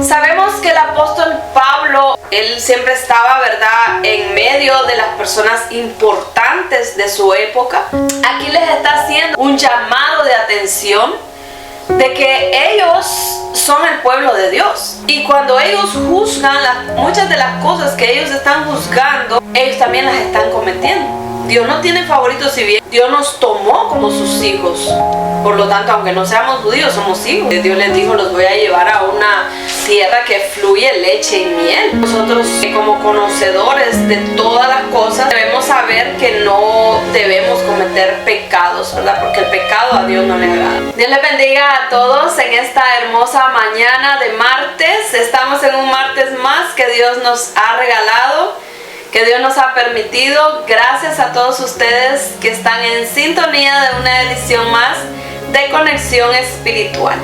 Sabemos que el apóstol Pablo, él siempre estaba, ¿verdad?, en medio de las personas importantes de su época. Aquí les está haciendo un llamado de atención de que ellos son el pueblo de Dios. Y cuando ellos juzgan muchas de las cosas que ellos están juzgando, ellos también las están cometiendo. Dios no tiene favoritos, si bien Dios nos tomó como sus hijos. Por lo tanto, aunque no seamos judíos, somos hijos. Dios les dijo, los voy a llevar a una tierra que fluye leche y miel. Nosotros, como conocedores de todas las cosas, debemos saber que no debemos cometer pecados, ¿verdad? Porque el pecado a Dios no le agrada. Dios les bendiga a todos en esta hermosa mañana de martes. Estamos en un martes más que Dios nos ha regalado, que Dios nos ha permitido. Gracias a todos ustedes que están en sintonía de una edición más de Conexión Espiritual.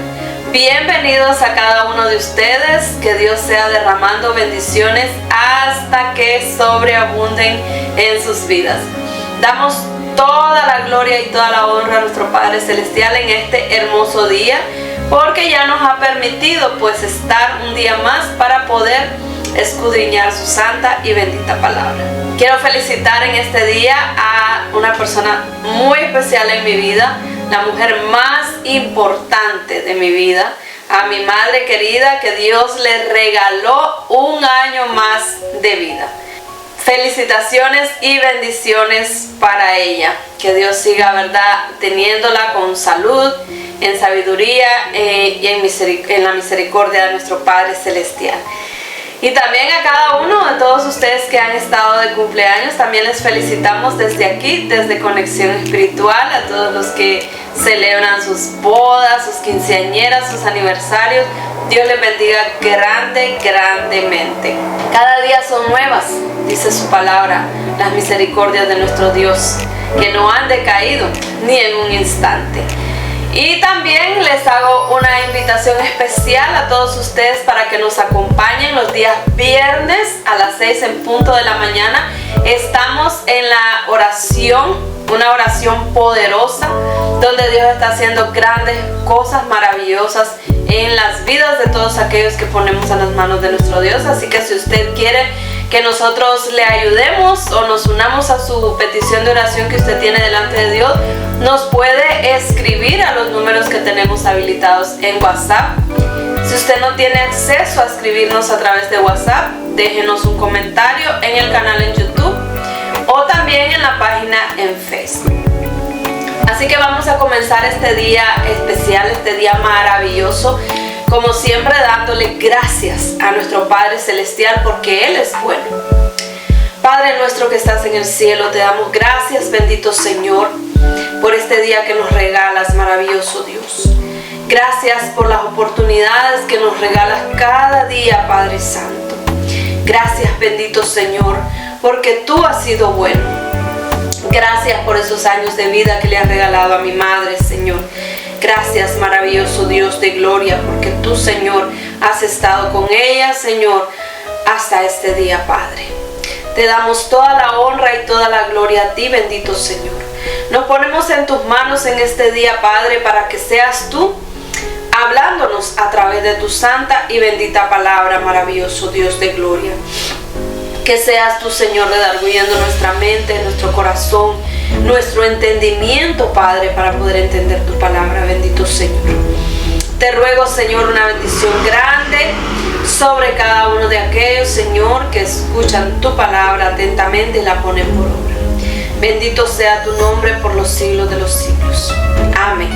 Bienvenidos a cada uno de ustedes. Que Dios sea derramando bendiciones hasta que sobreabunden en sus vidas. Damos toda la gloria y toda la honra a nuestro Padre Celestial en este hermoso día, porque ya nos ha permitido pues estar un día más para poder escudriñar su santa y bendita palabra. Quiero felicitar en este día a una persona muy especial en mi vida, la mujer más importante de mi vida, a mi madre querida, que Dios le regaló un año más de vida. Felicitaciones y bendiciones para ella. Que Dios siga, ¿verdad?, teniéndola con salud, en sabiduría y en la misericordia de nuestro Padre Celestial. Y también a cada uno de todos ustedes que han estado de cumpleaños, también les felicitamos desde aquí, desde Conexión Espiritual, a todos los que celebran sus bodas, sus quinceañeras, sus aniversarios. Dios les bendiga grandemente. Cada día son nuevas, dice su palabra, las misericordias de nuestro Dios, que no han decaído ni en un instante. Y también les hago una invitación especial a todos ustedes para que nos acompañen los días viernes a las 6 en punto de la mañana. Estamos en la oración, una oración poderosa, donde Dios está haciendo grandes cosas maravillosas en las vidas de todos aquellos que ponemos en las manos de nuestro Dios. Así que si usted quiere que nosotros le ayudemos o nos unamos a su petición de oración que usted tiene delante de Dios, nos puede escribir a los números que tenemos habilitados en WhatsApp. Si usted no tiene acceso a escribirnos a través de WhatsApp, déjenos un comentario en el canal en YouTube o también en la página en Facebook. Así que vamos a comenzar este día especial, este día maravilloso, como siempre dándole gracias a nuestro Padre Celestial, porque Él es bueno. Padre nuestro que estás en el cielo, te damos gracias, bendito Señor, por este día que nos regalas, maravilloso Dios. Gracias por las oportunidades que nos regalas cada día, Padre Santo. Gracias, bendito Señor, porque tú has sido bueno. Gracias por esos años de vida que le has regalado a mi madre, Señor. Gracias, maravilloso Dios de gloria, porque tú, Señor, has estado con ella, Señor, hasta este día, Padre. Te damos toda la honra y toda la gloria a ti, bendito Señor. Nos ponemos en tus manos en este día, Padre, para que seas tú hablándonos a través de tu santa y bendita palabra, maravilloso Dios de gloria. Que seas tú, Señor, redarguyendo nuestra mente, nuestro corazón, nuestro entendimiento, Padre, para poder entender tu palabra, bendito Señor. Te ruego, Señor, una bendición grande sobre cada uno de aquellos, Señor, que escuchan tu palabra atentamente y la ponen por obra. Bendito sea tu nombre por los siglos de los siglos. Amén.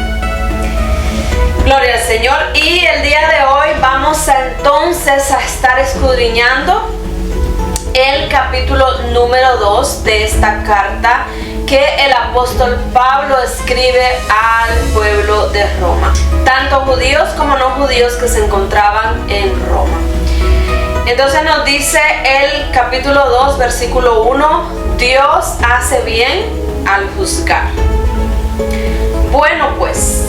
Gloria al Señor. Y el día de hoy vamos entonces a estar escudriñando el capítulo número 2 de esta carta que el apóstol Pablo escribe al pueblo de Roma, tanto judíos como no judíos que se encontraban en Roma. Entonces nos dice el capítulo 2, versículo 1, Dios hace bien al juzgar. Bueno, pues,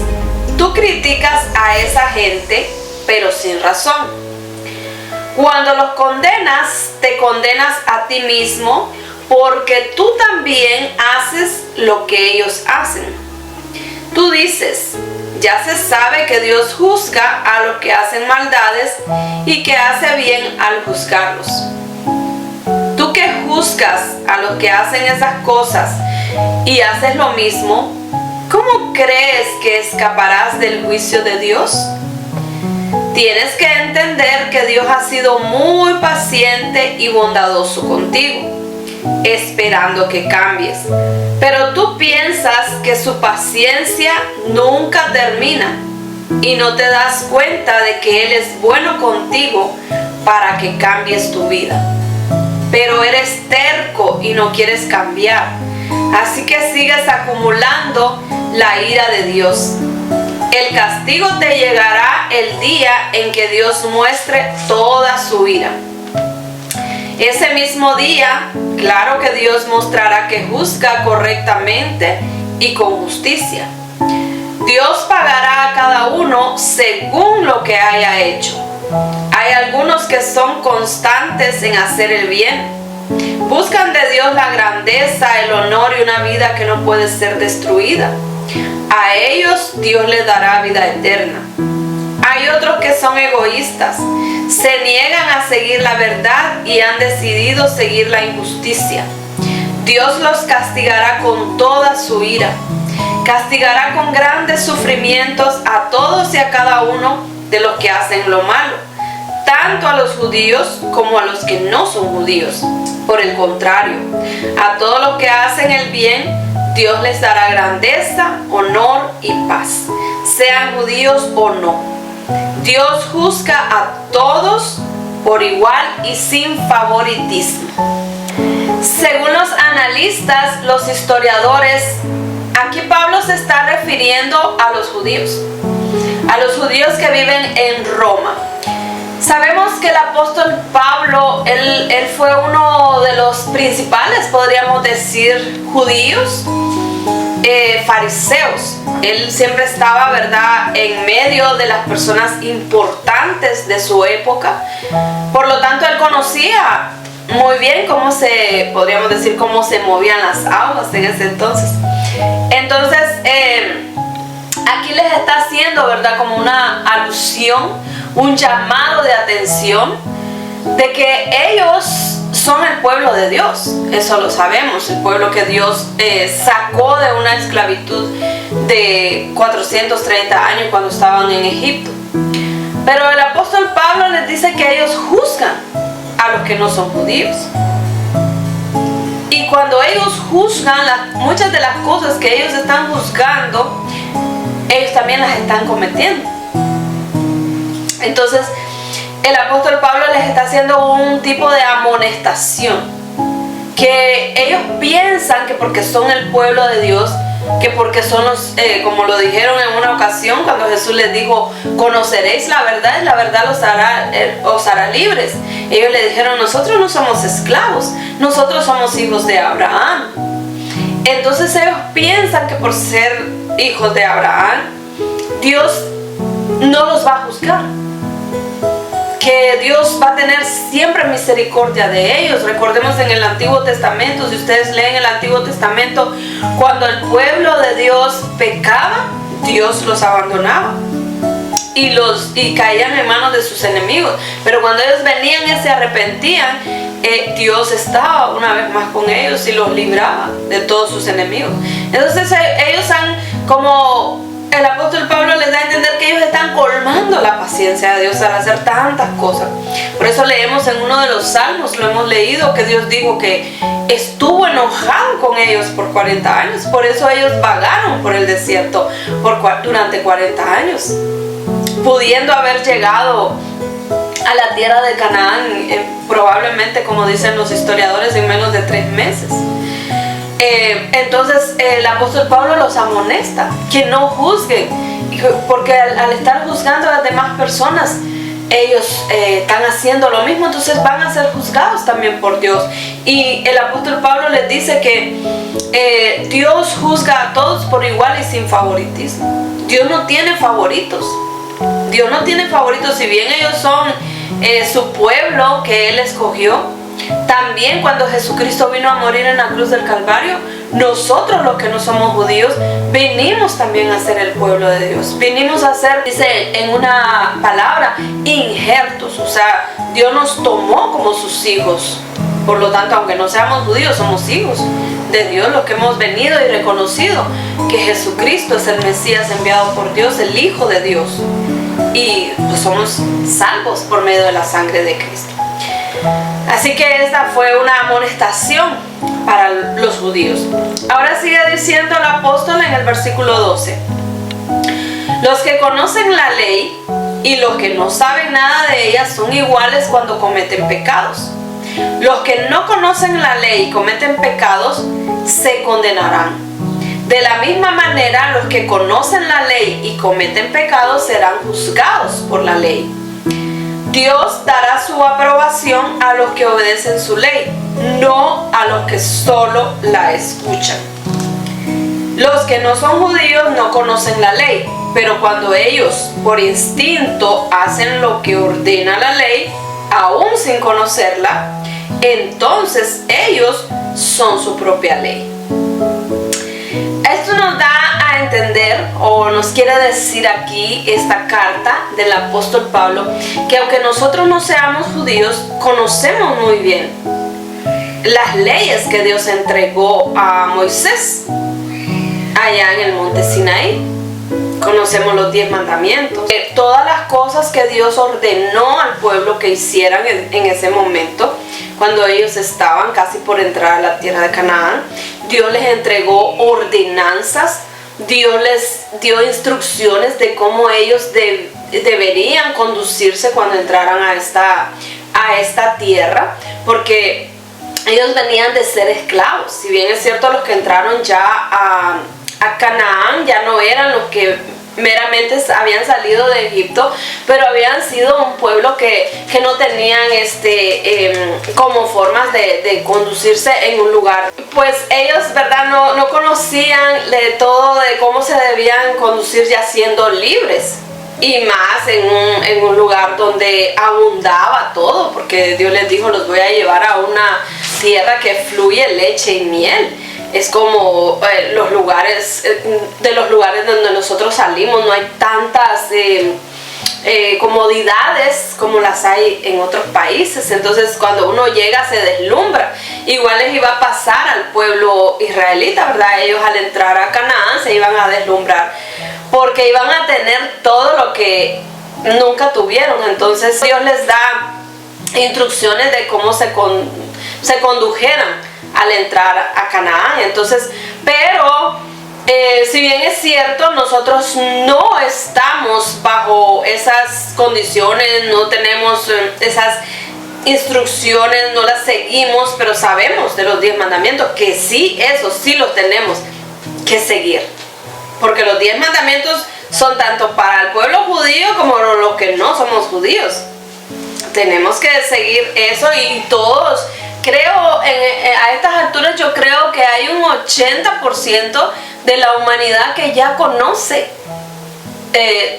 tú criticas a esa gente, pero sin razón. Cuando los condenas, te condenas a ti mismo, porque tú también haces lo que ellos hacen. Tú dices, Ya se sabe que Dios juzga a los que hacen maldades y que hace bien al juzgarlos. Tú que juzgas a los que hacen esas cosas y haces lo mismo, ¿cómo crees que escaparás del juicio de Dios? Tienes que entender que Dios ha sido muy paciente y bondadoso contigo, esperando que cambies. Pero tú piensas que su paciencia nunca termina y no te das cuenta de que Él es bueno contigo para que cambies tu vida. Pero eres terco y no quieres cambiar, así que sigues acumulando la ira de Dios. El castigo te llegará el día en que Dios muestre toda su ira. Ese mismo día, claro que Dios mostrará que juzga correctamente y con justicia. Dios pagará a cada uno según lo que haya hecho. Hay algunos que son constantes en hacer el bien. Buscan de Dios la grandeza, el honor y una vida que no puede ser destruida. A ellos Dios les dará vida eterna. Hay otros que son egoístas, se niegan a seguir la verdad y han decidido seguir la injusticia. Dios los castigará con toda su ira. Castigará con grandes sufrimientos a todos y a cada uno de los que hacen lo malo, tanto a los judíos como a los que no son judíos. Por el contrario, a todos los que hacen el bien, Dios les dará grandeza, honor y paz, sean judíos o no. Dios juzga a todos por igual y sin favoritismo. Según los analistas, los historiadores, aquí Pablo se está refiriendo a los judíos que viven en Roma. Sabemos que el apóstol Pablo, él fue uno de los principales, podríamos decir, judíos, fariseos. Él siempre estaba, ¿verdad?, en medio de las personas importantes de su época. Por lo tanto, él conocía muy bien podríamos decir, cómo se movían las aguas en ese entonces. Entonces, aquí les está haciendo, ¿verdad?, como una alusión, un llamado de atención de que ellos son el pueblo de Dios. Eso lo sabemos, el pueblo que Dios sacó de una esclavitud de 430 años cuando estaban en Egipto. Pero el apóstol Pablo les dice que ellos juzgan a los que no son judíos. Y cuando ellos juzgan, muchas de las cosas que ellos están juzgando, ellos también las están cometiendo. Entonces, el apóstol Pablo les está haciendo un tipo de amonestación, que ellos piensan que porque son el pueblo de Dios, que porque son los, como lo dijeron en una ocasión cuando Jesús les dijo, conoceréis la verdad y la verdad os hará libres. Ellos le dijeron, nosotros no somos esclavos, nosotros somos hijos de Abraham. Entonces ellos piensan que por ser hijos de Abraham, Dios no los va a juzgar, que Dios va a tener siempre misericordia de ellos. Recordemos en el Antiguo Testamento, si ustedes leen el Antiguo Testamento, cuando el pueblo de Dios pecaba, Dios los abandonaba y caían en manos de sus enemigos. Pero cuando ellos venían y se arrepentían, Dios estaba una vez más con ellos y los libraba de todos sus enemigos. Entonces ellos han, como el apóstol Pablo les da a entender, que ellos están colmando la paciencia de Dios al hacer tantas cosas. Por eso leemos en uno de los salmos, lo hemos leído, que Dios dijo que estuvo enojado con ellos por 40 años. Por eso ellos vagaron por el desierto durante 40 años, pudiendo haber llegado a la tierra de Canaán, probablemente, como dicen los historiadores, en menos de 3 meses. Entonces el apóstol Pablo los amonesta que no juzguen, porque al estar juzgando a las demás personas, ellos están haciendo lo mismo, entonces van a ser juzgados también por Dios. Y el apóstol Pablo les dice que Dios juzga a todos por igual y sin favoritismo. Dios no tiene favoritos. Dios no tiene favoritos. Si bien ellos son su pueblo que Él escogió, también cuando Jesucristo vino a morir en la cruz del Calvario, nosotros los que no somos judíos vinimos también a ser el pueblo de Dios. Vinimos a ser, dice en una palabra, injertos. O sea, Dios nos tomó como sus hijos. Por lo tanto, aunque no seamos judíos, somos hijos de Dios, los que hemos venido y reconocido que Jesucristo es el Mesías enviado por Dios, el Hijo de Dios. Y pues somos salvos por medio de la sangre de Cristo. Así que esta fue una amonestación para los judíos. Ahora sigue diciendo el apóstol en el versículo 12. Los que conocen la ley y los que no saben nada de ella son iguales cuando cometen pecados. Los que no conocen la ley y cometen pecados se condenarán. De la misma manera, los que conocen la ley y cometen pecados serán juzgados por la ley. Dios dará su aprobación a los que obedecen su ley, no a los que solo la escuchan. Los que no son judíos no conocen la ley, pero cuando ellos por instinto hacen lo que ordena la ley, aún sin conocerla, entonces ellos son su propia ley. Esto nos da a entender, o nos quiere decir aquí esta carta del apóstol Pablo, que aunque nosotros no seamos judíos, conocemos muy bien las leyes que Dios entregó a Moisés allá en el monte Sinaí. Conocemos los 10 mandamientos, todas las cosas que Dios ordenó al pueblo que hicieran en ese momento, cuando ellos estaban casi por entrar a la tierra de Canaán. Dios les entregó ordenanzas, Dios les dio instrucciones de cómo ellos deberían conducirse cuando entraran a esta tierra, porque ellos venían de ser esclavos. Si bien es cierto, los que entraron ya a Canaán ya no eran los que meramente habían salido de Egipto, pero habían sido un pueblo que no tenían como formas de conducirse en un lugar. Pues ellos, ¿verdad? No conocían de todo, de cómo se debían conducir ya siendo libres. Y más en un lugar donde abundaba todo, porque Dios les dijo: los voy a llevar a una tierra que fluye leche y miel. Es como los lugares donde nosotros salimos, no hay tantas comodidades como las hay en otros países. Entonces cuando uno llega se deslumbra. Igual les iba a pasar al pueblo israelita, ¿verdad? Ellos al entrar a Canaán se iban a deslumbrar, porque iban a tener todo lo que nunca tuvieron. Entonces Dios les da instrucciones de cómo se condujeran al entrar a Canaán. Entonces, pero si bien es cierto, nosotros no estamos bajo esas condiciones, no tenemos esas instrucciones, no las seguimos, pero sabemos de los 10 mandamientos que sí, eso sí los tenemos que seguir, porque los 10 mandamientos son tanto para el pueblo judío como los que no somos judíos. Tenemos que seguir eso, y todos, creo, a estas alturas yo creo que hay un 80% de la humanidad que ya conoce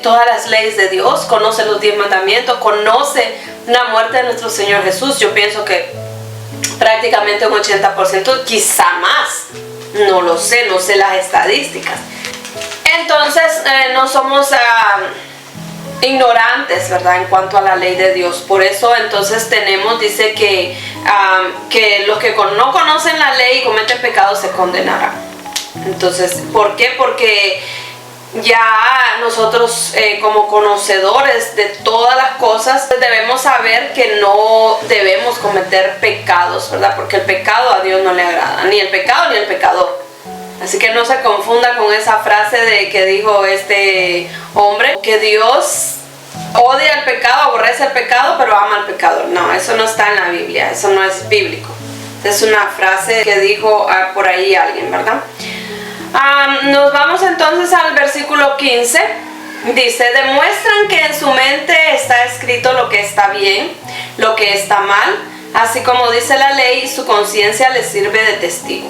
todas las leyes de Dios, conoce los 10 mandamientos, conoce la muerte de nuestro Señor Jesús. Yo pienso que prácticamente un 80%, quizá más, no lo sé, no sé las estadísticas. Entonces no somos ignorantes, ¿verdad?, en cuanto a la ley de Dios. Por eso entonces dice que los que no conocen la ley y cometen pecados se condenarán. Entonces, ¿por qué? Porque ya nosotros como conocedores de todas las cosas debemos saber que no debemos cometer pecados, ¿verdad? Porque el pecado a Dios no le agrada, ni el pecado ni el pecador. Así que no se confunda con esa frase de que dijo este hombre, que Dios odia el pecado, aborrece el pecado, pero ama al pecador. No, eso no está en la Biblia, eso no es bíblico. Es una frase que dijo por ahí alguien, ¿verdad? Nos vamos entonces al versículo 15. Dice: demuestran que en su mente está escrito lo que está bien, lo que está mal, así como dice la ley, y su conciencia les sirve de testigo.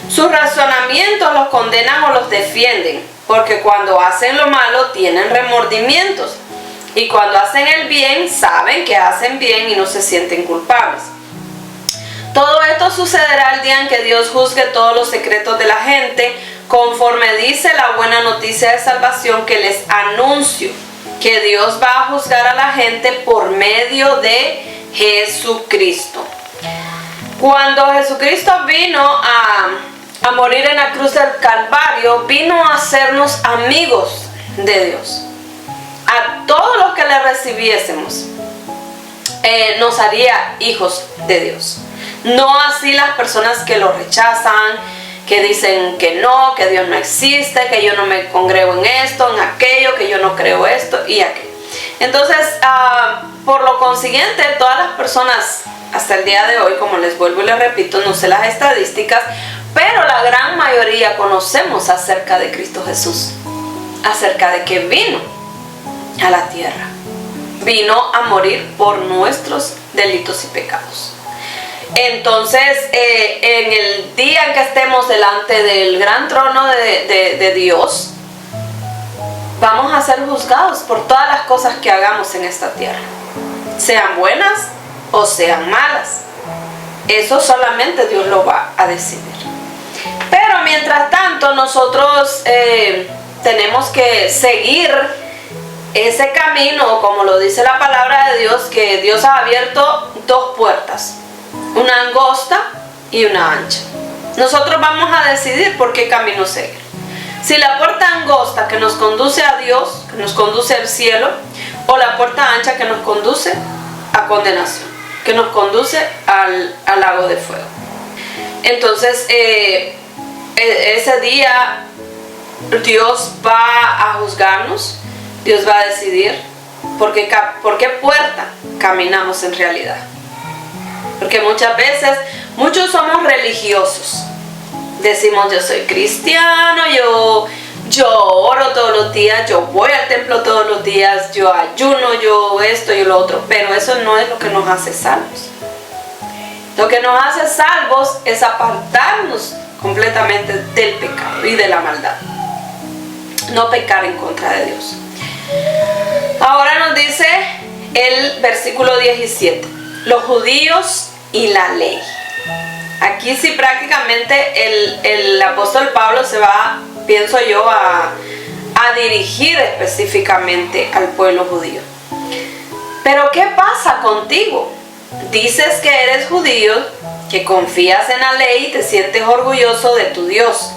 Sus razonamientos los condenan o los defienden, porque cuando hacen lo malo tienen remordimientos, y cuando hacen el bien saben que hacen bien y no se sienten culpables. Todo esto sucederá el día en que Dios juzgue todos los secretos de la gente, conforme dice la buena noticia de salvación que les anuncio, que Dios va a juzgar a la gente por medio de Jesucristo. Cuando Jesucristo vino a morir en la cruz del Calvario, vino a hacernos amigos de Dios. A todos los que le recibiésemos, nos haría hijos de Dios. No así las personas que lo rechazan, que dicen que no, que Dios no existe, que yo no me congrego en esto, en aquello, que yo no creo esto y aquello. Entonces, por lo consiguiente, todas las personas hasta el día de hoy, como les vuelvo y les repito, no sé las estadísticas, pero la gran mayoría conocemos acerca de Cristo Jesús, acerca de que vino a la tierra, vino a morir por nuestros delitos y pecados. Entonces, en el día en que estemos delante del gran trono de Dios, vamos a ser juzgados por todas las cosas que hagamos en esta tierra, sean buenas o sean malas. Eso solamente Dios lo va a decidir. Pero mientras tanto, nosotros tenemos que seguir ese camino, como lo dice la palabra de Dios, que Dios ha abierto dos puertas, una angosta y una ancha. Nosotros vamos a decidir por qué camino seguir. Si la puerta angosta que nos conduce a Dios, que nos conduce al cielo, o la puerta ancha que nos conduce a condenación, que nos conduce al lago de fuego. Entonces, ese día Dios va a juzgarnos, Dios va a decidir por qué puerta caminamos en realidad. Porque muchas veces, muchos somos religiosos. Decimos, yo soy cristiano, yo oro todos los días, yo voy al templo todos los días, yo ayuno, yo esto y lo otro. Pero eso no es lo que nos hace salvos. Lo que nos hace salvos es apartarnos completamente del pecado y de la maldad. No pecar en contra de Dios. Ahora nos dice el versículo 17. Los judíos y la ley. Aquí sí prácticamente el apóstol Pablo se va, pienso yo, a dirigir específicamente al pueblo judío. Pero ¿qué pasa contigo? Dices que eres judío, que confías en la ley y te sientes orgulloso de tu Dios.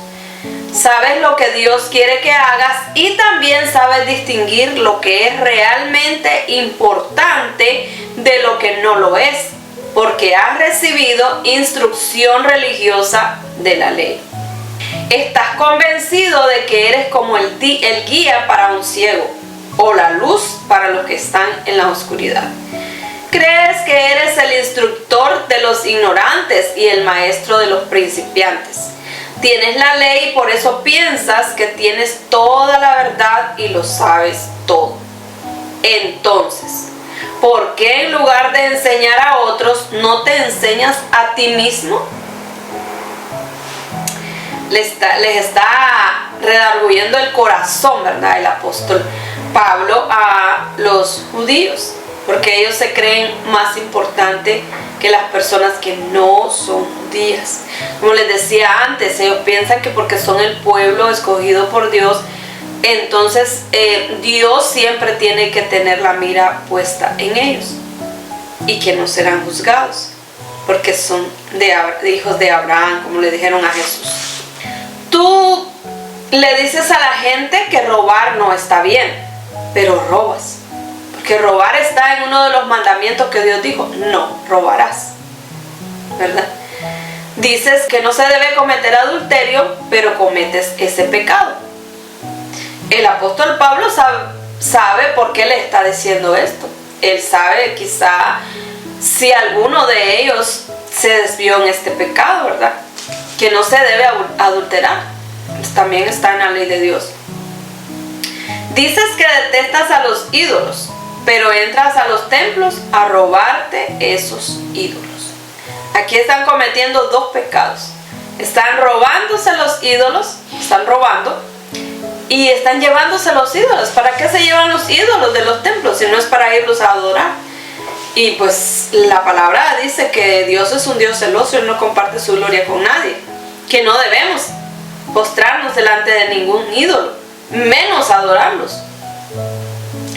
Sabes lo que Dios quiere que hagas y también sabes distinguir lo que es realmente importante de lo que no lo es, porque has recibido instrucción religiosa de la ley. Estás convencido de que eres como el guía para un ciego o la luz para los que están en la oscuridad. Crees que eres el instructor de los ignorantes y el maestro de los principiantes. Tienes la ley y por eso piensas que tienes toda la verdad y lo sabes todo. Entonces, ¿por qué en lugar de enseñar a otros no te enseñas a ti mismo? Les está redarguyendo el corazón, ¿verdad? El apóstol Pablo a los judíos, porque ellos se creen más importantes que las personas que no son judías. Como les decía antes, ellos piensan que porque son el pueblo escogido por Dios, entonces Dios siempre tiene que tener la mira puesta en ellos y que no serán juzgados porque son hijos de Abraham, como le dijeron a Jesús. Tú le dices a la gente que robar no está bien, pero robas. Que robar está en uno de los mandamientos que Dios dijo, no robarás, ¿verdad? Dices que no se debe cometer adulterio, pero cometes ese pecado. El apóstol Pablo sabe por qué le está diciendo esto. Él sabe quizá si alguno de ellos se desvió en este pecado, ¿verdad? Que no se debe adulterar. Pues también está en la ley de Dios. Dices que detestas a los ídolos, pero entras a los templos a robarte esos ídolos. Aquí están cometiendo dos pecados. Están robándose los ídolos, están robando, y están llevándose los ídolos. ¿Para qué se llevan los ídolos de los templos si no es para irlos a adorar? Y pues la palabra dice que Dios es un Dios celoso, Él no comparte su gloria con nadie, que no debemos postrarnos delante de ningún ídolo, menos adorarlos.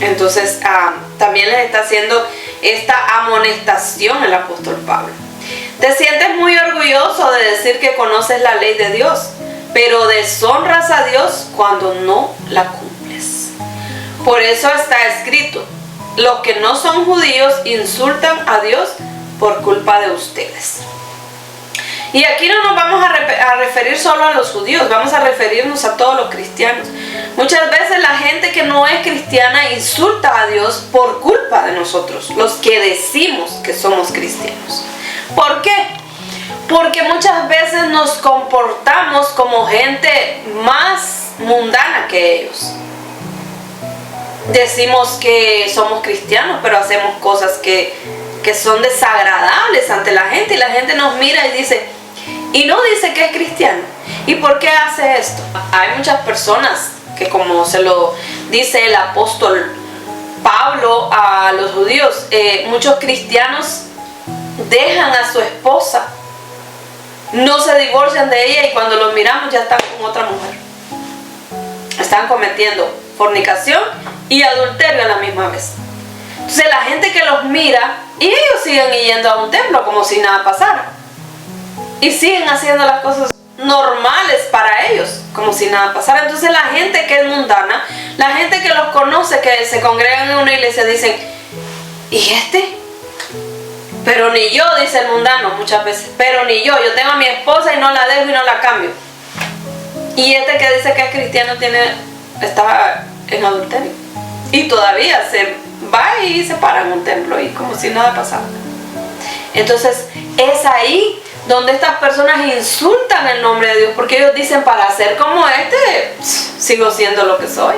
Entonces también les está haciendo esta amonestación el apóstol Pablo. Te sientes muy orgulloso de decir que conoces la ley de Dios, pero deshonras a Dios cuando no la cumples. Por eso está escrito: los que no son judíos insultan a Dios por culpa de ustedes. Y aquí no nos vamos a referir solo a los judíos, vamos a referirnos a todos los cristianos. Muchas veces la gente que no es cristiana insulta a Dios por culpa de nosotros, los que decimos que somos cristianos. ¿Por qué? Porque muchas veces nos comportamos como gente más mundana que ellos. Decimos que somos cristianos, pero hacemos cosas que son desagradables ante la gente, y la gente nos mira y dice, y no dice que es cristiano. ¿Y por qué hace esto? Hay muchas personas que, como se lo dice el apóstol Pablo a los judíos, muchos cristianos dejan a su esposa, no se divorcian de ella, y cuando los miramos ya están con otra mujer. Están cometiendo fornicación y adulterio a la misma vez. Entonces la gente que los mira, y ellos siguen yendo a un templo como si nada pasara, y siguen haciendo las cosas normales para ellos como si nada pasara. Entonces la gente que es mundana, la gente que los conoce, que se congregan en una iglesia, dicen, ¿y este? Pero ni yo, dice el mundano muchas veces, pero ni yo tengo a mi esposa y no la dejo y no la cambio. Y este que dice que es cristiano está en adulterio, y todavía se va y se para en un templo y como si nada pasara. Entonces es ahí donde estas personas insultan el nombre de Dios, porque ellos dicen, para ser como este, sigo siendo lo que soy.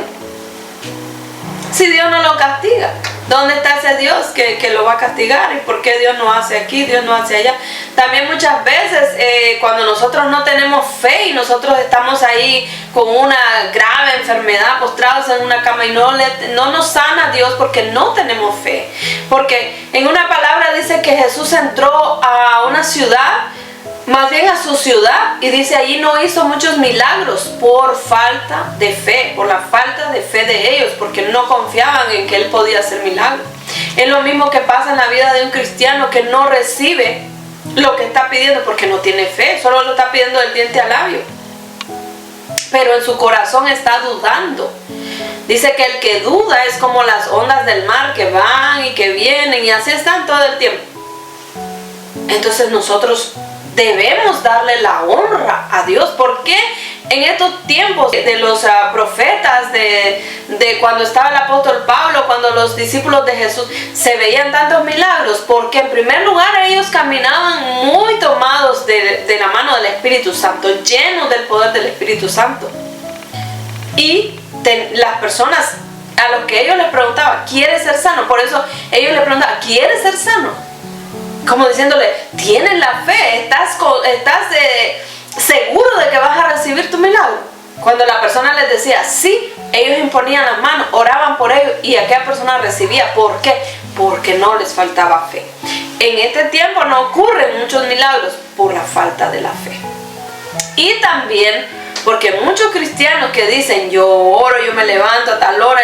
Si Dios no lo castiga, ¿dónde está ese Dios que lo va a castigar? ¿Y por qué Dios no hace aquí, Dios no hace allá? También muchas veces cuando nosotros no tenemos fe y nosotros estamos ahí con una grave enfermedad, postrados en una cama, y no nos sana Dios porque no tenemos fe. Porque en una palabra dice que Jesús entró a una ciudad, más bien a su ciudad, y dice allí no hizo muchos milagros por falta de fe, por la falta de fe de ellos, porque no confiaban en que Él podía hacer milagros. Es lo mismo que pasa en la vida de un cristiano que no recibe lo que está pidiendo porque no tiene fe, solo lo está pidiendo del diente al labio, pero en su corazón está dudando. Dice que el que duda es como las ondas del mar que van y que vienen, y así están todo el tiempo. Entonces nosotros debemos darle la honra a Dios. Porque en estos tiempos de los profetas, de cuando estaba el apóstol Pablo, cuando los discípulos de Jesús, se veían tantos milagros? Porque en primer lugar ellos caminaban muy tomados de la mano del Espíritu Santo, llenos del poder del Espíritu Santo. Y las personas a los que ellos les preguntaban, ¿quieres ser sano? Por eso ellos les preguntaban, ¿quieres ser sano? Como diciéndole, ¿tienes la fe? ¿Estás seguro de que vas a recibir tu milagro? Cuando la persona les decía sí, ellos imponían las manos, oraban por ellos, y aquella persona recibía. ¿Por qué? Porque no les faltaba fe. En este tiempo no ocurren muchos milagros por la falta de la fe. Y también porque muchos cristianos que dicen, yo oro, yo me levanto a tal hora,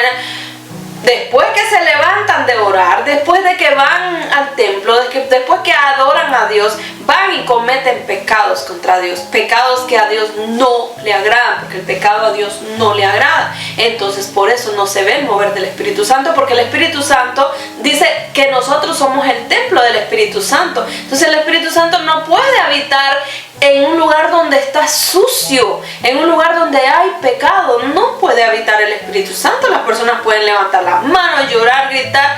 después que se levantan de orar, después de que van al templo, después que adoran a Dios, van y cometen pecados contra Dios, pecados que a Dios no le agradan, porque el pecado a Dios no le agrada. Entonces por eso no se ve el mover del Espíritu Santo, porque el Espíritu Santo dice que nosotros somos el templo del Espíritu Santo. Entonces el Espíritu Santo no puede habitar en un lugar donde está sucio, en un lugar donde hay pecado. No puede habitar el Espíritu Santo. Las personas pueden levantar las manos, llorar, gritar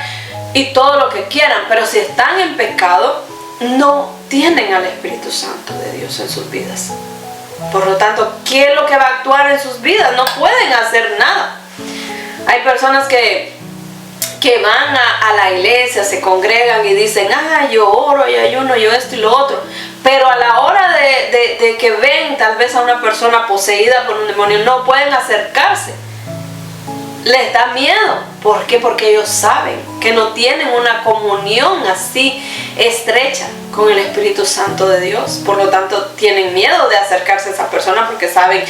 y todo lo que quieran, pero si están en pecado, no tienen al Espíritu Santo de Dios en sus vidas. Por lo tanto, ¿qué es lo que va a actuar en sus vidas? No pueden hacer nada. Hay personas que van a la iglesia, se congregan y dicen, yo oro, yo ayuno, yo esto y lo otro. Pero a la hora de que ven tal vez a una persona poseída por un demonio, no pueden acercarse. les da miedo. ¿Por qué? Porque ellos saben que no tienen una comunión así estrecha con el Espíritu Santo de Dios. Por lo tanto, tienen miedo de acercarse a esa persona porque saben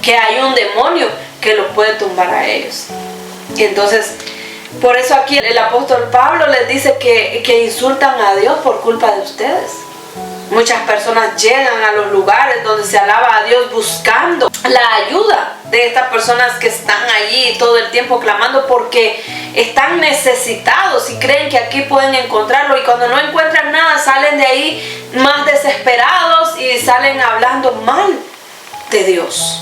que hay un demonio que los puede tumbar a ellos. Y entonces, por eso aquí el apóstol Pablo les dice que insultan a Dios por culpa de ustedes. Muchas personas llegan a los lugares donde se alaba a Dios buscando la ayuda de estas personas que están allí todo el tiempo clamando porque están necesitados y creen que aquí pueden encontrarlo, y cuando no encuentran nada salen de ahí más desesperados y salen hablando mal de Dios.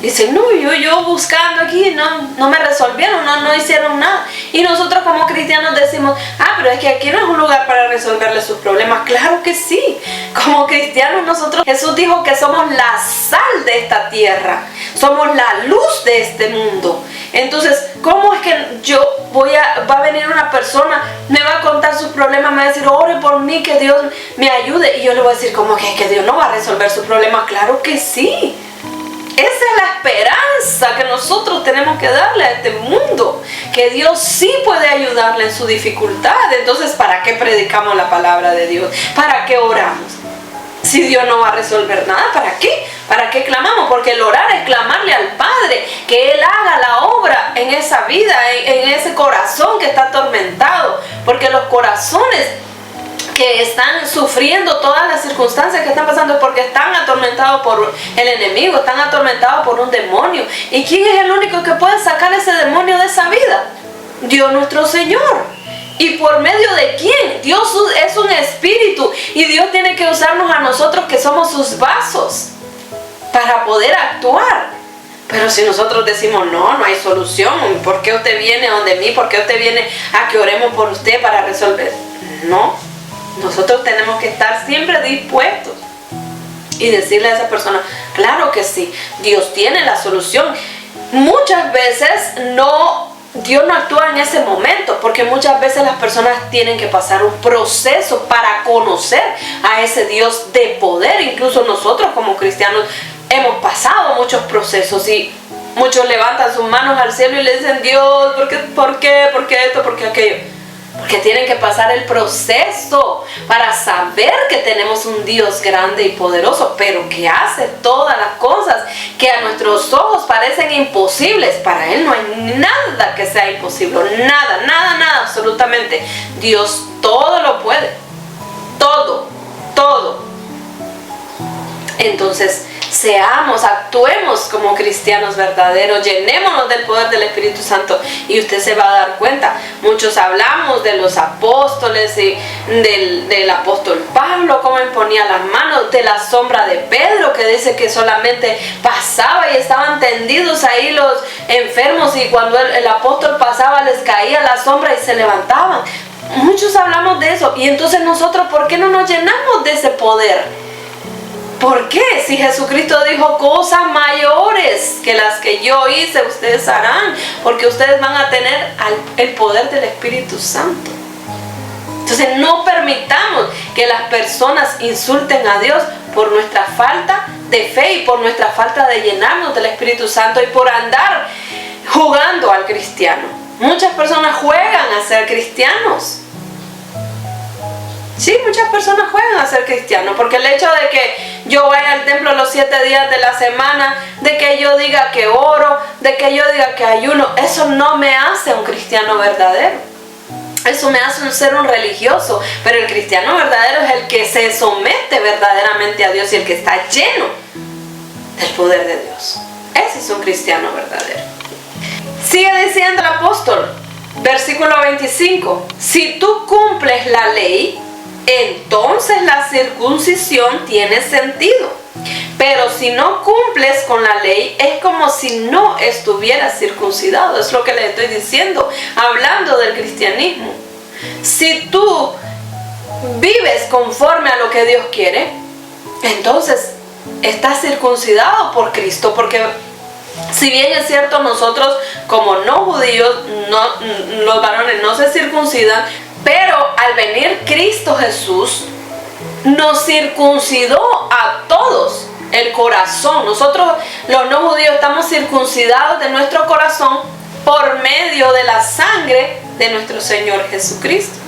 Dicen, no, yo buscando aquí, no me resolvieron, no hicieron nada. Y nosotros como cristianos decimos, pero es que aquí no es un lugar para resolverle sus problemas. Claro que sí. Como cristianos nosotros, Jesús dijo que somos la sal de esta tierra. Somos la luz de este mundo. Entonces, ¿cómo es que va a venir una persona, me va a contar sus problemas, me va a decir, ore por mí, que Dios me ayude? Y yo le voy a decir, ¿cómo que Dios no va a resolver sus problemas? Claro que sí. Esa es la esperanza que nosotros tenemos que darle a este mundo, que Dios sí puede ayudarle en su dificultad. Entonces, ¿para qué predicamos la palabra de Dios? ¿Para qué oramos? Si Dios no va a resolver nada, ¿para qué? ¿Para qué clamamos? Porque el orar es clamarle al Padre, que Él haga la obra en esa vida, en ese corazón que está atormentado. Porque los corazones que están sufriendo todas las circunstancias que están pasando porque están atormentados por el enemigo, están atormentados por un demonio. ¿Y quién es el único que puede sacar ese demonio de esa vida? Dios nuestro Señor. ¿Y por medio de quién? Dios es un espíritu y Dios tiene que usarnos a nosotros que somos sus vasos para poder actuar. Pero si nosotros decimos, no hay solución, ¿por qué usted viene donde mí? ¿Por qué usted viene a que oremos por usted para resolver? No. Nosotros tenemos que estar siempre dispuestos y decirle a esa persona, claro que sí, Dios tiene la solución. Muchas veces Dios no actúa en ese momento, porque muchas veces las personas tienen que pasar un proceso para conocer a ese Dios de poder. Incluso nosotros como cristianos hemos pasado muchos procesos y muchos levantan sus manos al cielo y le dicen, Dios, ¿por qué esto? ¿Por qué aquello? Porque tienen que pasar el proceso para saber que tenemos un Dios grande y poderoso, pero que hace todas las cosas que a nuestros ojos parecen imposibles. Para Él no hay nada que sea imposible, nada, absolutamente. Dios todo lo puede, todo. Entonces, actuemos como cristianos verdaderos, llenémonos del poder del Espíritu Santo y usted se va a dar cuenta. Muchos hablamos de los apóstoles y del apóstol Pablo, cómo imponía las manos, de la sombra de Pedro, que dice que solamente pasaba y estaban tendidos ahí los enfermos y cuando el apóstol pasaba les caía la sombra y se levantaban. Muchos hablamos de eso y entonces nosotros, ¿por qué no nos llenamos de ese poder? ¿Por qué? Si Jesucristo dijo, cosas mayores que las que yo hice, ustedes harán, porque ustedes van a tener el poder del Espíritu Santo. Entonces no permitamos que las personas insulten a Dios por nuestra falta de fe y por nuestra falta de llenarnos del Espíritu Santo y por andar jugando al cristiano. Muchas personas juegan a ser cristianos. Sí, muchas personas juegan a ser cristianos, porque el hecho de que yo vaya al templo los 7 días de la semana, de que yo diga que oro, de que yo diga que ayuno, eso no me hace un cristiano verdadero. Eso me hace ser un religioso, pero el cristiano verdadero es el que se somete verdaderamente a Dios y el que está lleno del poder de Dios. Ese es un cristiano verdadero. Sigue diciendo el apóstol, versículo 25, si tú cumples la ley, entonces la circuncisión tiene sentido. Pero si no cumples con la ley, es como si no estuvieras circuncidado. Es lo que le estoy diciendo, hablando del cristianismo. Si tú vives conforme a lo que Dios quiere, entonces estás circuncidado por Cristo. Porque si bien es cierto, nosotros como no judíos, los varones no se circuncidan, pero al venir Cristo Jesús nos circuncidó a todos el corazón. Nosotros los no judíos estamos circuncidados de nuestro corazón por medio de la sangre de nuestro Señor Jesucristo.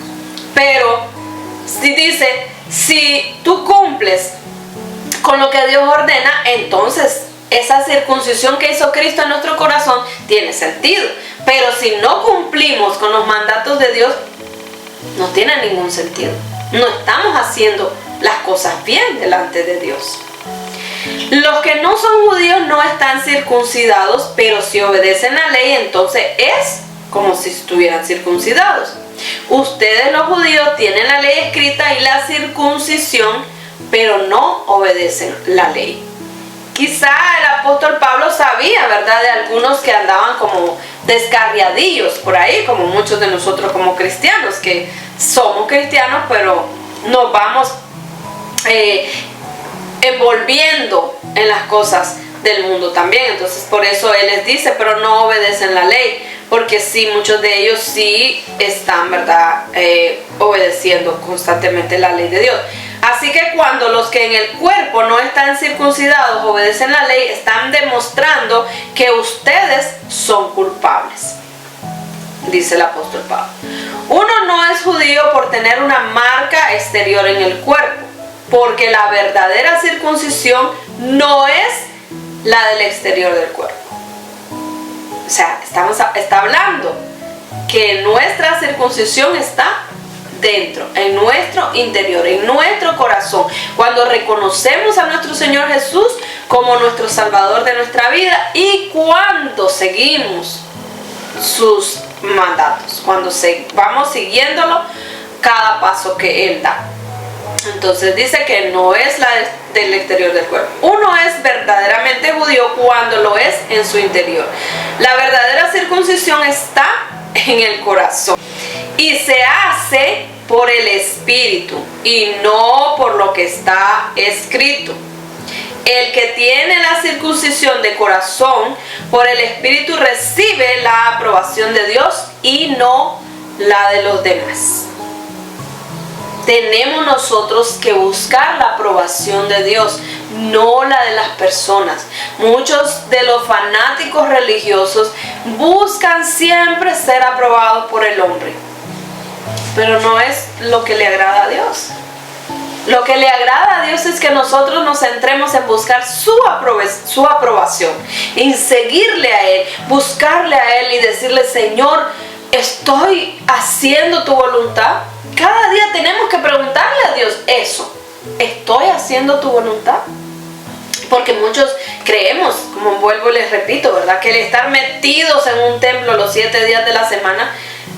Pero si dice, si tú cumples con lo que Dios ordena, entonces esa circuncisión que hizo Cristo en nuestro corazón tiene sentido. Pero si no cumplimos con los mandatos de Dios, no tiene ningún sentido. No estamos haciendo las cosas bien delante de Dios. Los que no son judíos no están circuncidados, pero si obedecen la ley, entonces es como si estuvieran circuncidados. Ustedes los judíos tienen la ley escrita y la circuncisión, pero no obedecen la ley. Quizá el apóstol Pablo sabía, ¿verdad?, de algunos que andaban como descarriadillos por ahí, como muchos de nosotros como cristianos, que somos cristianos, pero nos vamos envolviendo en las cosas del mundo también. Entonces por eso él les dice, pero no obedecen la ley, porque sí, muchos de ellos sí están, ¿verdad?, obedeciendo constantemente la ley de Dios. Así que cuando los que en el cuerpo no están circuncidados obedecen la ley, están demostrando que ustedes son culpables, dice el apóstol Pablo. Uno no es judío por tener una marca exterior en el cuerpo, porque la verdadera circuncisión no es la del exterior del cuerpo. O sea, está hablando que nuestra circuncisión está dentro, en nuestro interior, en nuestro corazón. Cuando reconocemos a nuestro Señor Jesús como nuestro Salvador de nuestra vida y cuando seguimos sus mandatos, cuando vamos siguiéndolo cada paso que Él da. Entonces dice que no es la del exterior del cuerpo. Uno es verdaderamente judío cuando lo es en su interior. La verdadera circuncisión está en el corazón y se hace por el Espíritu y no por lo que está escrito. El que tiene la circuncisión de corazón por el Espíritu recibe la aprobación de Dios y no la de los demás. Tenemos nosotros que buscar la aprobación de Dios, no la de las personas. Muchos de los fanáticos religiosos buscan siempre ser aprobados por el hombre, pero no es lo que le agrada a Dios. Lo que le agrada a Dios es que nosotros nos centremos en buscar su aprobación, en seguirle a Él, buscarle a Él y decirle: Señor, ¿estoy haciendo tu voluntad? Cada día tenemos que preguntarle a Dios eso: ¿estoy haciendo tu voluntad? Porque muchos creemos, como vuelvo y les repito, ¿verdad?, que el estar metidos en un templo los 7 días de la semana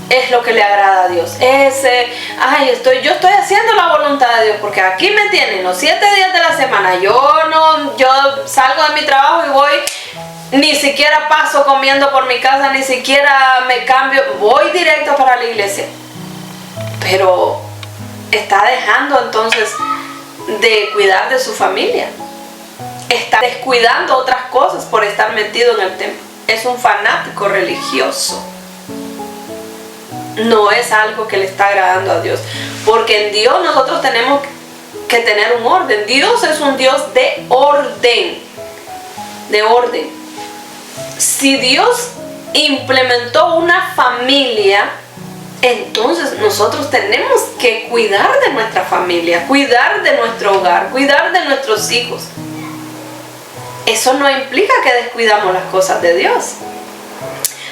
es lo que le agrada a Dios. Yo estoy haciendo la voluntad de Dios, porque aquí me tienen los 7 días de la semana. Yo salgo de mi trabajo y voy, ni siquiera paso comiendo por mi casa, ni siquiera me cambio, voy directo para la iglesia. Pero está dejando entonces de cuidar de su familia. Está descuidando otras cosas por estar metido en el templo. Es un fanático religioso. No es algo que le está agradando a Dios. Porque en Dios nosotros tenemos que tener un orden. Dios es un Dios de orden. De orden. Si Dios implementó una familia, entonces nosotros tenemos que cuidar de nuestra familia, cuidar de nuestro hogar, cuidar de nuestros hijos. Eso no implica que descuidamos las cosas de Dios.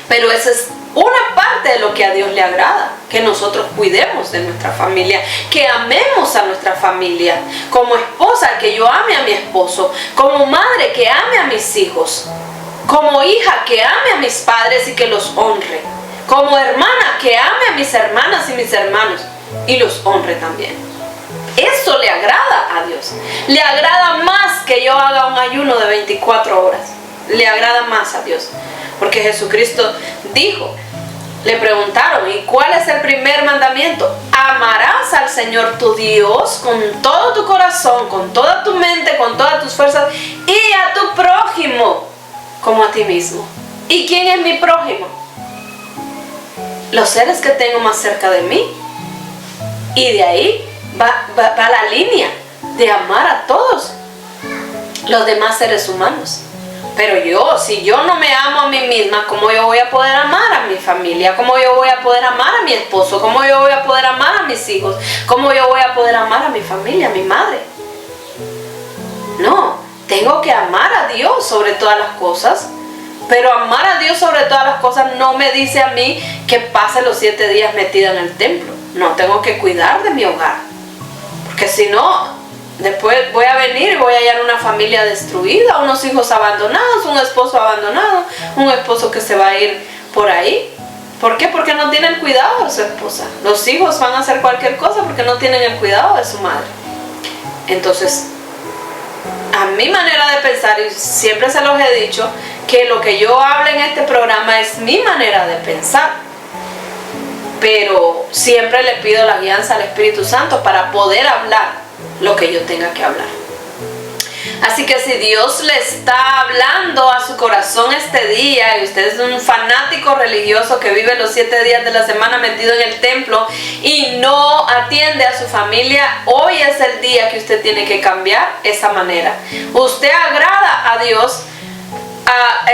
Pero esa es una parte de lo que a Dios le agrada, que nosotros cuidemos de nuestra familia, que amemos a nuestra familia. Como esposa, que yo ame a mi esposo. Como madre, que ame a mis hijos. Como hija, que ame a mis padres y que los honre. Como hermana, que ame a mis hermanas y mis hermanos y los honre también. Eso le agrada a Dios. Le agrada más que yo haga un ayuno de 24 horas. Le agrada más a Dios. Porque Jesucristo dijo, le preguntaron: ¿y cuál es el primer mandamiento? Amarás al Señor tu Dios con todo tu corazón, con toda tu mente, con todas tus fuerzas, y a tu prójimo como a ti mismo. ¿Y quién es mi prójimo? Los seres que tengo más cerca de mí. Y de ahí va la línea de amar a todos los demás seres humanos. Pero si yo no me amo a mí misma, ¿cómo yo voy a poder amar a mi familia? ¿Cómo yo voy a poder amar a mi esposo? ¿Cómo yo voy a poder amar a mis hijos? ¿Cómo yo voy a poder amar a mi familia, a mi madre? No, tengo que amar a Dios sobre todas las cosas. Pero amar a Dios sobre todas las cosas no me dice a mí que pase los 7 días metida en el templo. No, tengo que cuidar de mi hogar. Porque si no, después voy a venir y voy a hallar una familia destruida, unos hijos abandonados, un esposo abandonado, un esposo que se va a ir por ahí. ¿Por qué? Porque no tiene el cuidado de su esposa. Los hijos van a hacer cualquier cosa porque no tienen el cuidado de su madre. Entonces, a mi manera de pensar, y siempre se los he dicho, que lo que yo hablo en este programa es mi manera de pensar. Pero siempre le pido la guianza al Espíritu Santo para poder hablar lo que yo tenga que hablar. Así que si Dios le está hablando a su corazón este día y usted es un fanático religioso que vive los 7 días de la semana metido en el templo y no atiende a su familia, hoy es el día que usted tiene que cambiar esa manera. Usted agrada a Dios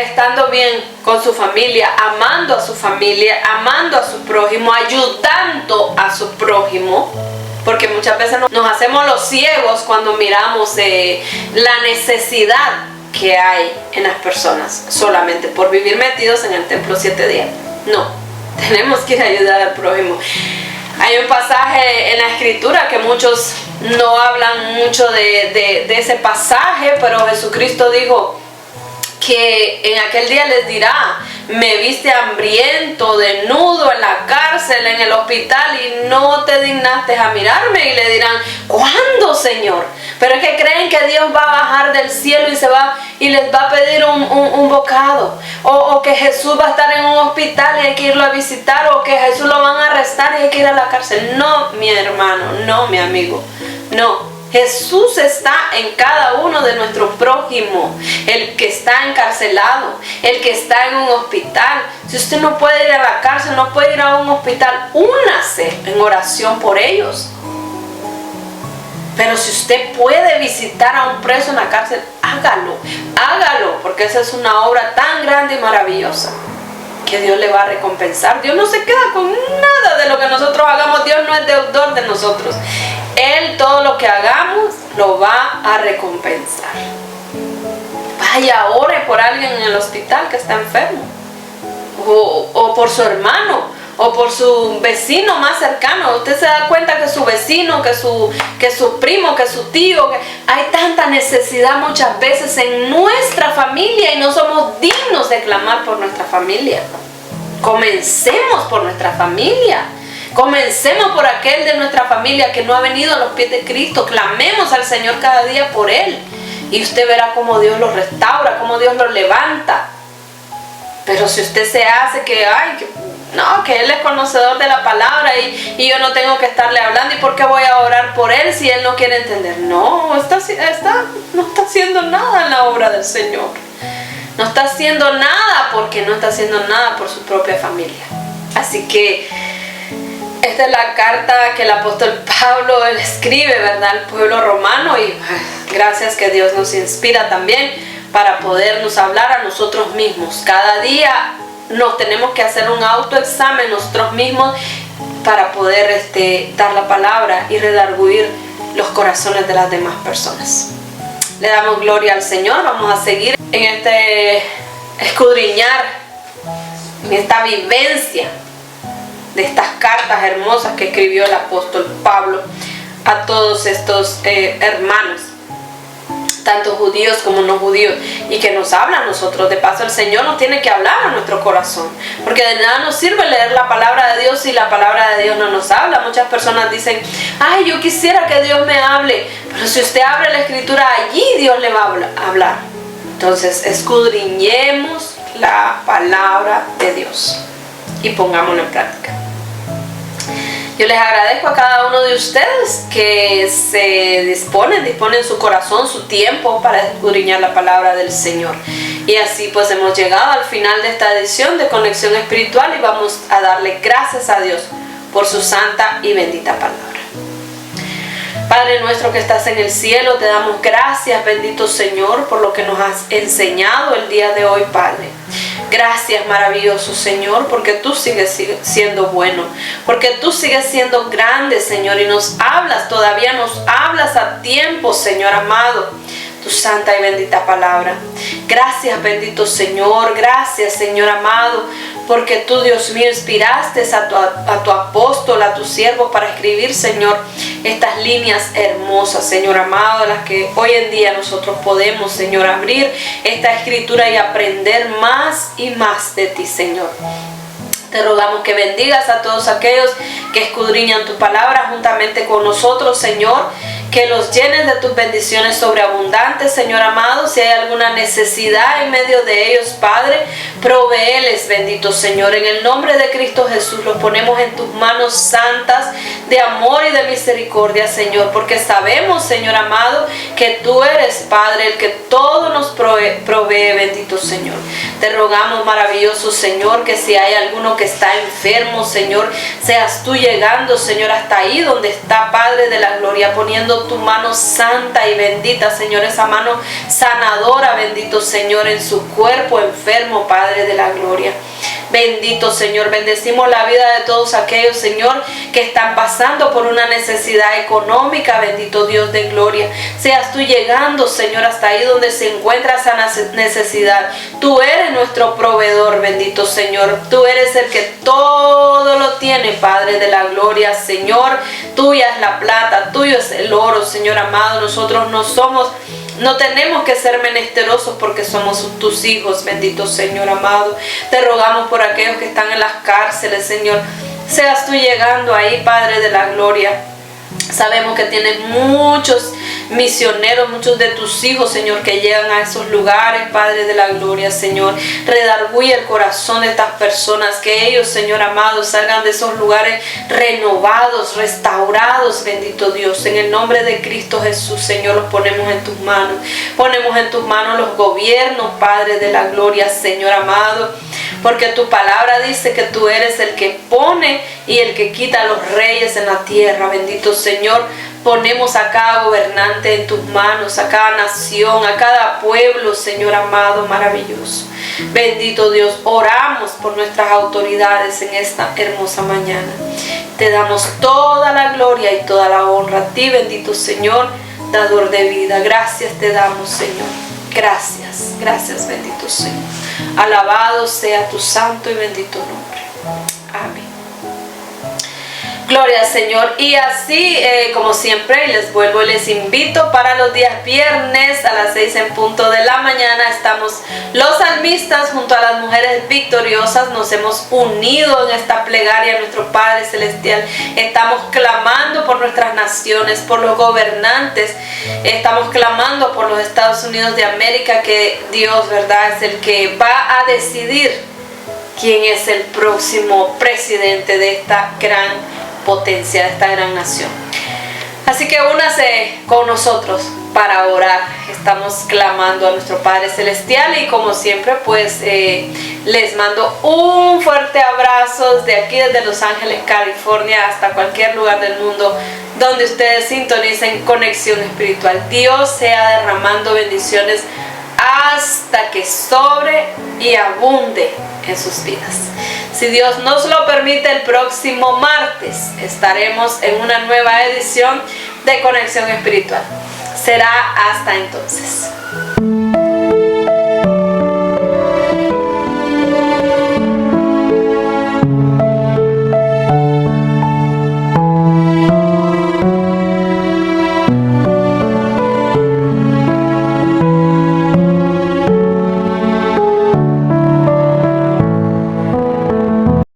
estando bien con su familia, amando a su familia, amando a su prójimo, ayudando a su prójimo. Porque muchas veces nos hacemos los ciegos cuando miramos la necesidad que hay en las personas solamente por vivir metidos en el templo 7 días. No, tenemos que ir a ayudar al prójimo. Hay un pasaje en la escritura que muchos no hablan mucho de ese pasaje, pero Jesucristo dijo que en aquel día les dirá: me viste hambriento, desnudo, en la cárcel, en el hospital, y no te dignaste a mirarme. Y le dirán: ¿cuándo, Señor? Pero es que creen que Dios va a bajar del cielo y les va a pedir un bocado, o que Jesús va a estar en un hospital y hay que irlo a visitar, o que Jesús lo van a arrestar y hay que ir a la cárcel. No, mi hermano, no, mi amigo, no. Jesús está en cada uno de nuestros prójimos, el que está encarcelado, el que está en un hospital. Si usted no puede ir a la cárcel, no puede ir a un hospital, únase en oración por ellos. Pero si usted puede visitar a un preso en la cárcel, hágalo, porque esa es una obra tan grande y maravillosa que Dios le va a recompensar. Dios no se queda con nada de lo que nosotros hagamos. Dios no es deudor de nosotros. Él, todo lo que hagamos, lo va a recompensar. Vaya, ore por alguien en el hospital que está enfermo, o por su hermano, o por su vecino más cercano. Usted se da cuenta que su vecino, que su primo, que su tío, que hay tanta necesidad muchas veces en nuestra familia y no somos dignos de clamar por nuestra familia. Comencemos por nuestra familia. Comencemos por aquel de nuestra familia que no ha venido a los pies de Cristo. Clamemos al Señor cada día por él. Y usted verá cómo Dios lo restaura, cómo Dios lo levanta. Pero si usted se hace que Él es conocedor de la palabra y yo no tengo que estarle hablando, ¿y por qué voy a orar por Él si Él no quiere entender? No está haciendo nada en la obra del Señor. No está haciendo nada porque no está haciendo nada por su propia familia. Así que esta es la carta que el apóstol Pablo él escribe, ¿verdad?, al pueblo romano, y gracias que Dios nos inspira también para podernos hablar a nosotros mismos. Cada día nos tenemos que hacer un autoexamen nosotros mismos para poder dar la palabra y redarguir los corazones de las demás personas. Le damos gloria al Señor. Vamos a seguir en este escudriñar, en esta vivencia de estas cartas hermosas que escribió el apóstol Pablo a todos estos hermanos, tanto judíos como no judíos, y que nos habla a nosotros. De paso, el Señor nos tiene que hablar a nuestro corazón, porque de nada nos sirve leer la palabra de Dios si la palabra de Dios no nos habla. Muchas personas dicen: ay, yo quisiera que Dios me hable, pero si usted abre la escritura, allí Dios le va a hablar. Entonces, escudriñemos la palabra de Dios y pongámoslo en práctica. Yo les agradezco a cada uno de ustedes que se disponen su corazón, su tiempo para escudriñar la palabra del Señor. Y así pues hemos llegado al final de esta edición de Conexión Espiritual y vamos a darle gracias a Dios por su santa y bendita palabra. Padre nuestro que estás en el cielo, te damos gracias, bendito Señor, por lo que nos has enseñado el día de hoy, Padre. Gracias, maravilloso Señor, porque tú sigues siendo bueno, porque tú sigues siendo grande, Señor, y todavía nos hablas a tiempo, Señor amado, tu santa y bendita palabra. Gracias, bendito Señor, gracias, Señor amado, porque tú, Dios mío, inspiraste a tu apóstol, a tu siervo, para escribir, Señor, estas líneas hermosas, Señor amado, las que hoy en día nosotros podemos, Señor, abrir esta escritura y aprender más y más de ti, Señor. Te rogamos que bendigas a todos aquellos que escudriñan tu palabra juntamente con nosotros, Señor, que los llenes de tus bendiciones sobreabundantes, Señor amado. Si hay alguna necesidad en medio de ellos, Padre, provéeles, bendito Señor. En el nombre de Cristo Jesús los ponemos en tus manos santas de amor y de misericordia, Señor, porque sabemos, Señor amado, que tú eres, Padre, el que todo nos provee, bendito Señor. Te rogamos, maravilloso Señor, que si hay alguno que está enfermo, Señor, seas tú llegando, Señor, hasta ahí donde está, Padre de la gloria, poniendo tu mano santa y bendita, Señor, esa mano sanadora, bendito Señor, en su cuerpo enfermo, Padre de la gloria. Bendito Señor, bendecimos la vida de todos aquellos, Señor, que están pasando por una necesidad económica, bendito Dios de gloria. Seas tú llegando, Señor, hasta ahí donde se encuentra esa necesidad. Tú eres nuestro proveedor, bendito Señor. Tú eres el que todo lo tiene, Padre de la gloria, Señor. Tuya es la plata, tuyo es el oro, Señor amado. Nosotros no tenemos que ser menesterosos porque somos tus hijos, bendito Señor amado. Te rogamos por aquellos que están en las cárceles, Señor. Seas tú llegando ahí, Padre de la gloria. Sabemos que tienes muchos misioneros, muchos de tus hijos, Señor, que llegan a esos lugares, Padre de la gloria, Señor. Redarguye el corazón de estas personas, que ellos, Señor amado, salgan de esos lugares renovados, restaurados, bendito Dios. En el nombre de Cristo Jesús, Señor, los ponemos en tus manos. Ponemos en tus manos los gobiernos, Padre de la gloria, Señor amado, porque tu palabra dice que tú eres el que pone y el que quita a los reyes en la tierra, bendito Señor. Ponemos a cada gobernante en tus manos, a cada nación, a cada pueblo, Señor amado, maravilloso. Bendito Dios, oramos por nuestras autoridades en esta hermosa mañana. Te damos toda la gloria y toda la honra a ti, bendito Señor, dador de vida. Gracias te damos, Señor. Gracias, gracias, bendito Señor. Alabado sea tu santo y bendito nombre. Amén. Gloria al Señor. Y así, como siempre, les invito para los días viernes a las 6 en punto de la mañana. Estamos los salmistas junto a las mujeres victoriosas. Nos hemos unido en esta plegaria a nuestro Padre Celestial. Estamos clamando por nuestras naciones, por los gobernantes. Estamos clamando por los Estados Unidos de América, que Dios, ¿verdad?, es el que va a decidir quién es el próximo presidente de esta gran potencia, de esta gran nación. Así que únase con nosotros para orar. Estamos clamando a nuestro Padre Celestial y como siempre pues les mando un fuerte abrazo desde aquí, desde Los Ángeles, California, hasta cualquier lugar del mundo donde ustedes sintonicen Conexión Espiritual. Dios sea derramando bendiciones hasta que sobre y abunde en sus vidas. Si Dios nos lo permite, el próximo martes estaremos en una nueva edición de Conexión Espiritual. Será hasta entonces.